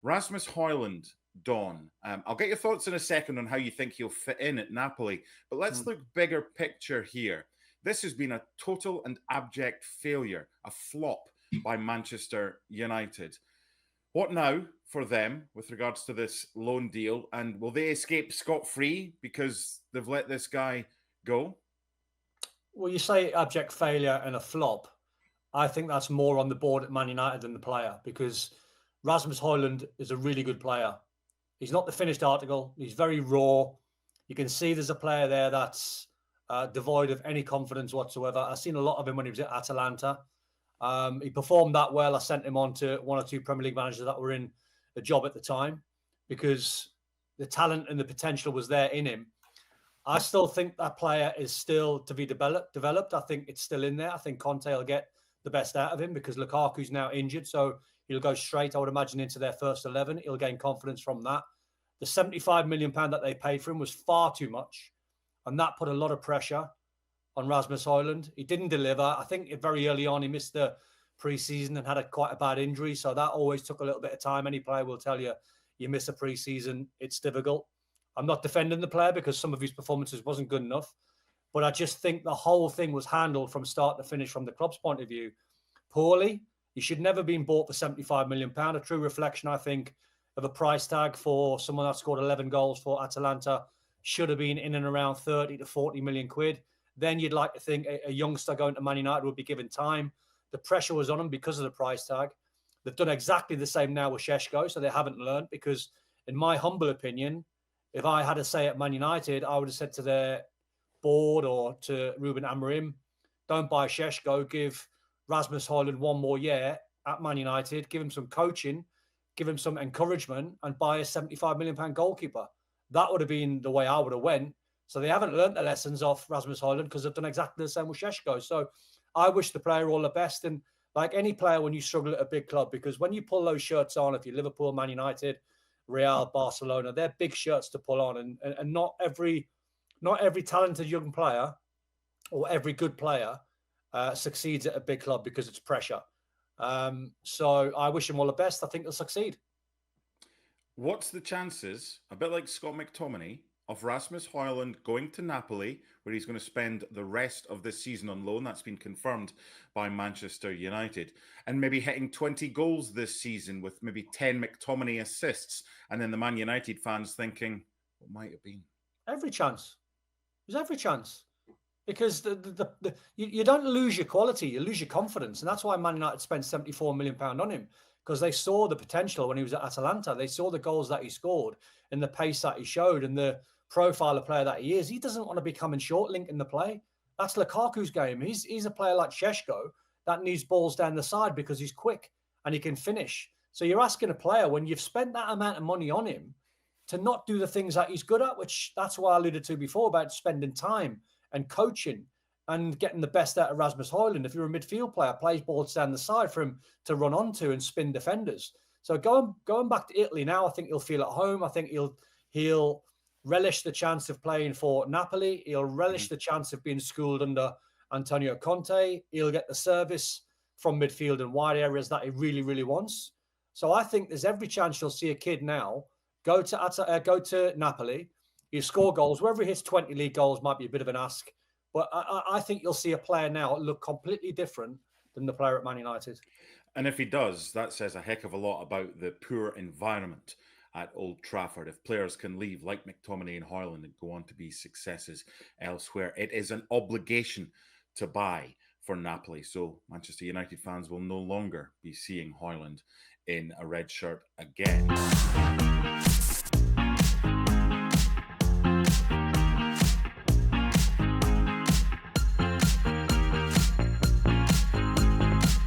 Rasmus Højlund, Don. I'll get your thoughts in a second on how you think he'll fit in at Napoli, but let's look bigger picture here. This has been a total and abject failure, a flop by Manchester United. What now for them with regards to this loan deal? And will they escape scot-free because they've let this guy go? Well, you say abject failure and a flop. I think that's more on the board at Man United than the player, because Rasmus Højlund is a really good player. He's not the finished article. He's very raw. You can see there's a player there that's devoid of any confidence whatsoever. I've seen a lot of him when he was at Atalanta. He performed that well. I sent him on to one or two Premier League managers that were in the job at the time because the talent and the potential was there in him. I still think that player is still to be developed. I think it's still in there. I think Conte will get the best out of him because Lukaku's now injured. So he'll go straight, I would imagine, into their first 11. He'll gain confidence from that. The £75 million that they paid for him was far too much. And that put a lot of pressure on Rasmus Højlund. He didn't deliver. I think very early on he missed the pre-season and had quite a bad injury. So that always took a little bit of time. Any player will tell you, you miss a pre-season, it's difficult. I'm not defending the player because some of his performances wasn't good enough. But I just think the whole thing was handled from start to finish from the club's point of view poorly. He should never have been bought for £75 million. A true reflection, I think, of a price tag for someone that scored 11 goals for Atalanta should have been in and around 30 to 40 million quid. Then you'd like to think a youngster going to Man United would be given time. The pressure was on him because of the price tag. They've done exactly the same now with Šeško, so they haven't learned because, in my humble opinion, if I had a say at Man United, I would have said to their board or to Ruben Amorim, don't buy Šeško, give Rasmus Højlund one more year at Man United, give him some coaching, give him some encouragement and buy a £75 million goalkeeper. That would have been the way I would have went. So they haven't learned the lessons off Rasmus Højlund because they've done exactly the same with Šeško. So I wish the player all the best. And like any player, when you struggle at a big club, because when you pull those shirts on, if you're Liverpool, Man United, Real, Barcelona, they're big shirts to pull on. And not every talented young player or every good player succeeds at a big club because it's pressure. So I wish him all the best. I think he'll succeed. What's the chances, a bit like Scott McTominay, of Rasmus Højlund going to Napoli, where he's going to spend the rest of this season on loan? That's been confirmed by Manchester United. And maybe hitting 20 goals this season with maybe 10 McTominay assists. And then the Man United fans thinking, what might it have been? Every chance. There's every chance. Because you don't lose your quality, you lose your confidence. And that's why Man United spent £74 million on him, because they saw the potential when he was at Atalanta. They saw the goals that he scored and the pace that he showed and the profile of player that he is. He doesn't want to be coming short link in the play. That's Lukaku's game. He's a player like Šeško that needs balls down the side because he's quick and he can finish. So you're asking a player, when you've spent that amount of money on him, to not do the things that he's good at, which that's what I alluded to before about spending time and coaching and getting the best out of Rasmus Højlund. If you're a midfield player, plays balls down the side for him to run onto and spin defenders. So going back to Italy now, I think he'll feel at home. I think he'll relish the chance of playing for Napoli. He'll relish the chance of being schooled under Antonio Conte. He'll get the service from midfield and wide areas that he really, really wants. So I think there's every chance you'll see a kid now go to Napoli. He'll score goals. Wherever he hits 20 league goals might be a bit of an ask. But I think you'll see a player now look completely different than the player at Man United. And if he does, that says a heck of a lot about the poor environment at Old Trafford. If players can leave like McTominay and Højlund and go on to be successes elsewhere, it is an obligation to buy for Napoli. So Manchester United fans will no longer be seeing Højlund in a red shirt again.